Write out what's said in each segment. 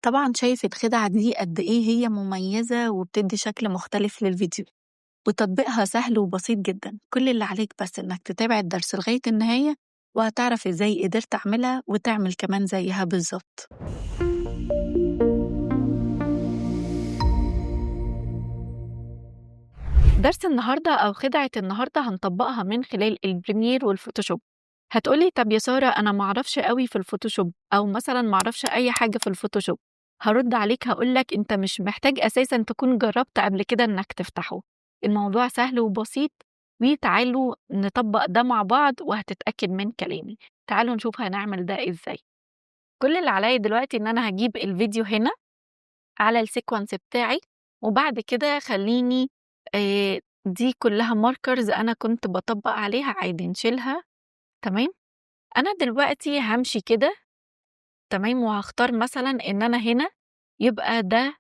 طبعًا شايف الخدعة دي قد إيه هي مميزة وبتدّي شكل مختلف للفيديو، وتطبيقها سهل وبسيط جدًا، كل اللي عليك بس إنك تتابع الدرس لغاية النهاية، وهتعرف إزاي قدرت أعملها وتعمل كمان زيها بالضبط. درس النهاردة أو خدعة النهاردة هنطبّقها من خلال البريمير والفوتوشوب. هتقول لي طب يا سارة أنا ما أعرفش أوي في الفوتوشوب أو مثلًا ما أعرفش أي حاجة في الفوتوشوب. هارُد عليك هاقول لك أنت مش محتاج أساسًا تكون جرّبت قبل كده إنك تفتحه. الموضوع سهل وبسيط، وتعالوا نطبّق ده مع بعض وهتتأكد من كلامي. تعالوا نشوف هنعمل ده إزاي. كل اللي عليّا دلوقتي إن أنا هاجيب الفيديو هنا على الsequence بتاعي، وبعد كده خلّيني دي كلّها markers أنا كنت باطبّق عليها عادي نشيلها. تمام. أنا دلوقتي هامشي كده. تمام. وهاختار مثلًا إن أنا هنا يبقى ده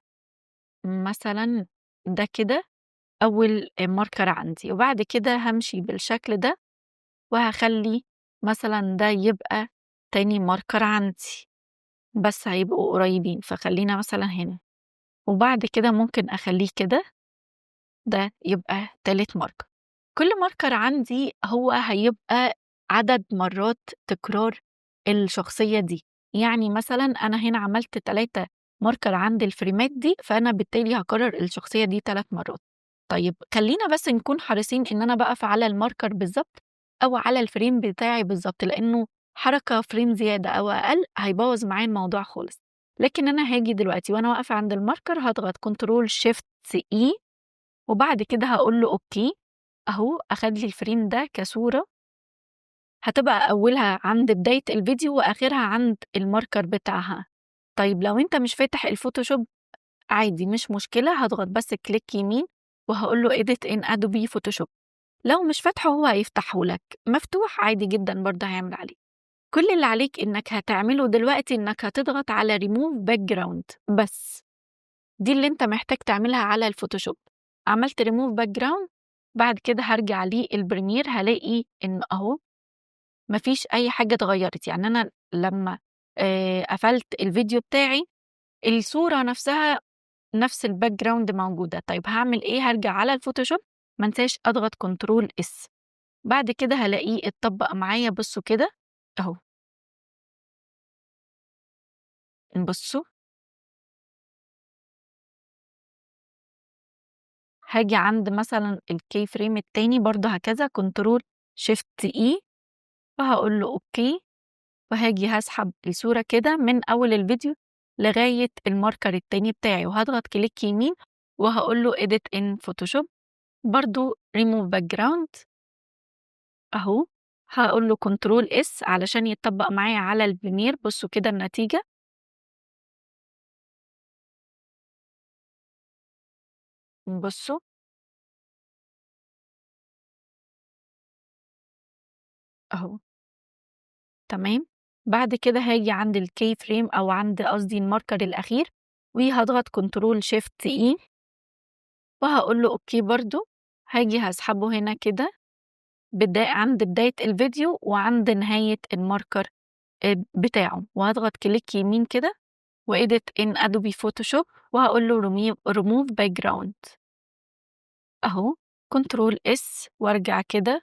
مثلًا ده كده أول marker عندي، وبعد كده هامشي بالشكل ده، وهاخلّي مثلًا ده يبقى تاني marker عندي، بس هيبقوا قريبين، فخلّينا مثلًا هنا، وبعد كده ممكن أخلّيه كده، ده يبقى تالت marker. كل marker عندي هو هيبقى عدد مرات تكرار الشخصية دي. يعني مثلًا أنا هنا عملت 3 marker عند الفريمات دي، فأنا بالتالي هاكرر الشخصية دي 3 مرات. طيب خلّينا بس نكون حريصين إن أنا باقف على الmarker بالضبط أو على الفريم بتاعي بالضبط، لإنه حركة فريم زيادة أو أقل هيبوّظ معايا الموضوع خالص. لكن أنا هاجي دلوقتي وأنا واقفة عند الmarker هاضغط control shift E، وبعد كده هاقول له أوكي. أهو أخد لي الفريم ده كصورة، هتبقى أولها عند بداية الفيديو وآخرها عند الmarker بتاعها. طيب لو أنت مش فاتح الفوتوشوب عادي مش مشكلة، هاضغط بس كليك يمين وهاقول له edit in Adobe Photoshop. لو مش فاتحه هو هيفتحه لك، مفتوح عادي جدًا برضه هيعمل عليه. كل اللي عليك إنك هتعمله دلوقتي إنك هتضغط على remove background بس. دي اللي أنت محتاج تعملها على الفوتوشوب. عملت remove background، بعد كده هارجع للبريمير هالاقي إن أهو ما فيش أي حاجة اتغيّرت. يعني أنا لمّا قفلت الفيديو بتاعي، الصورة نفسها نفس الbackground موجودة. طيب هاعمل إيه؟ هارجع على الفوتوشوب، ما انساش أضغط control S، بعد كده هالاقيه اتطبّق معايا. بصوا كده أهو، بصوا هاجي عند مثلًا الkey frame التاني برضه هكذا control shift E، وهاقول له أوكي، وهاجي هاسحب الصورة كده من أول الفيديو لغاية الmarker التاني بتاعي، وهاضغط كليك يمين وهاقول له edit in Photoshop، برضه remove background أهو، هاقول له control S علشان يتطبّق معايا على البريمير. بصوا كده النتيجة، بصوا أهو. تمام. بعد كده هاجي عند الkey frame أو عند قصدي الmarker الأخير، وهاضغط control shift E وهاقول له أوكي برضه. هاجي هاسحبه هنا كده عند بداية الفيديو وعند نهاية الmarker بتاعه، وهاضغط كليك يمين كده وedit in Adobe Photoshop وهاقول له remove background أهو، control S وارجع كده،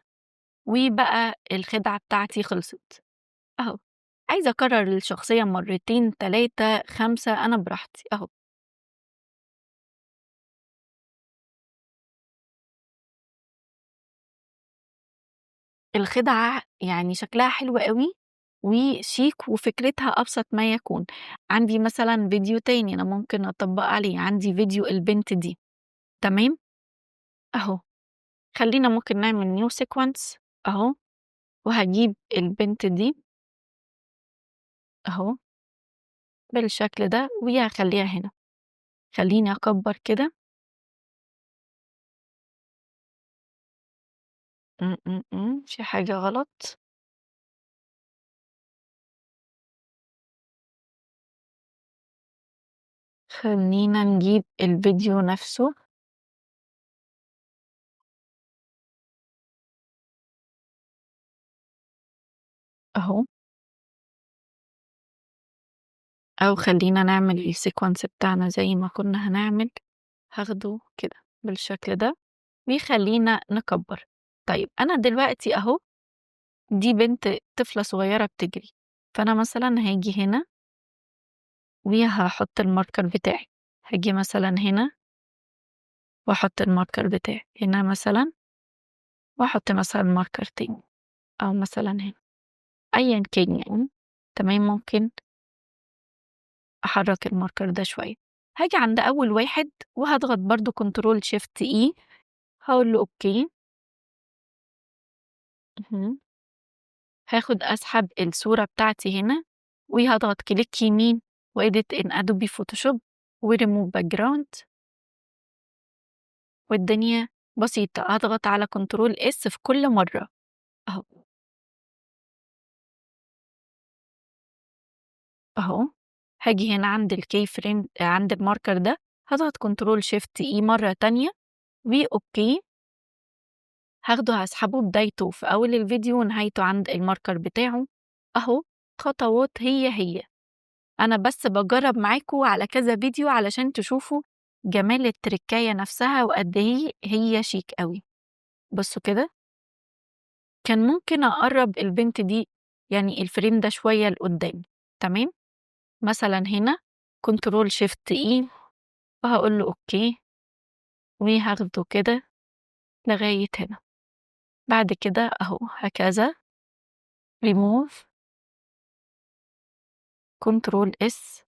وبقى الخدعة بتاعتي خلصت. أهو، عايزة أكرر الشخصية مرتين، 3، 5 أنا براحتي أهو. الخدعة يعني شكلها حلو أوي وشيك وفكرتها أبسط ما يكون. عندي مثلًا فيديو تاني أنا ممكن أطبّق عليه، عندي فيديو البنت دي. تمام. أهو، خلّينا ممكن نعمل new sequence أهو، وهاجيب البنت دي أهو بالشكل ده وهاخلّيها هنا. خلّيني أكبّر كده. في حاجة غلط. خلّينا نجيب الفيديو نفسه. أهو، أو خلّينا نعمل الsequence بتاعنا زي ما كنا هنعمل، هاخده كده بالشكل ده ويخلّينا نكبّر. طيب أنا دلوقتي أهو دي بنت طفلة صغيرة بتجري، فأنا مثلًا هاجي هنا وهاحط الmarker بتاعي، هاجي مثلًا هنا وأحط الmarker بتاعي، هنا مثلًا وأحط مثلًا marker تاني، أو مثلًا هنا، أيًا كان يعني، تمام. ممكن أحرّك الmarker ده شوية، هاجي عند أول واحد وهاضغط برضه control shift E، هاقول له أوكي. اهم. أسحب الصورة بتاعتي هنا وهاضغط كليك يمين وedit in Adobe Photoshop وremove background، والدنيا بسيطة، هاضغط على control S في كل مرّة أهو، أهو. هاجي هنا عند الkey frame عند الmarker ده، هاضغط control shift E مرّة تانية وأوكي. هاسحبه بدايته في أول الفيديو ونهايته عند الmarker بتاعه أهو، خطوات هي. أنا بس باجرّب معاكم على كذا فيديو علشان تشوفوا جمال التركاية نفسها وقد إيه هي شيك أوي. بصوا كده، كان ممكن أقرّب البنت دي يعني الframe ده شوية لقدّام، تمام. مثلًا هنا control shift E وهاقول له أوكي، وهاخده كده لغاية هنا. بعد كده أهو هكذا remove control S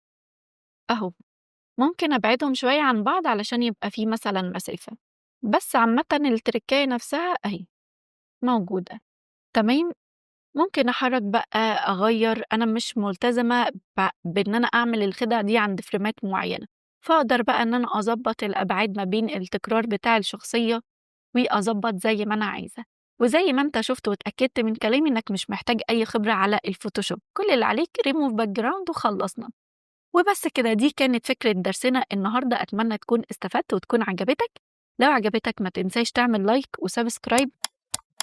أهو. ممكن أبعدهم شوية عن بعض علشان يبقى في مثلًا مسافة، بس عامةً التركاية نفسها أهي موجودة، تمام. ممكن أحرّك بقى أغيّر، أنا مش ملتزمة بإن أنا أعمل الخدع دي عند فريمات معيّنة، فأقدر بقى إن أنا أضبّط الأبعاد ما بين التكرار بتاع الشخصية وأضبّط زي ما أنا عايزة. وزي ما أنت شُفت واتأكدت من كلامي إنك مش محتاج أي خبرة على الفوتوشوب، كل اللي عليك remove background وخلّصنا. وبس كده، دي كانت فكرة درسنا النهارده، أتمنى تكون استفدت وتكون عجبتك. لو عجبتك ما تنساش تعمل لايك وسبسكرايب،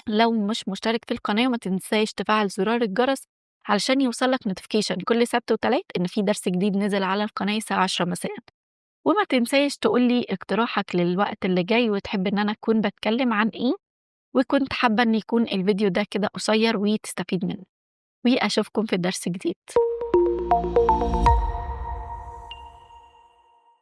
لو مش مشترك في القناة ما تنساش تفعل زرار الجرس علشان يوصلك نوتيفيكيشن كل سبت وتلات إن في درس جديد نزل على القناة الساعة 10 مساء. وما تنساش تقولي اقتراحك للوقت اللي جاي وتحب إن أنا أكون بتكلم عن إيه، وكنت حابة إن يكون الفيديو ده كده قصير وتستفيد منه، وأشوفكم في درس جديد.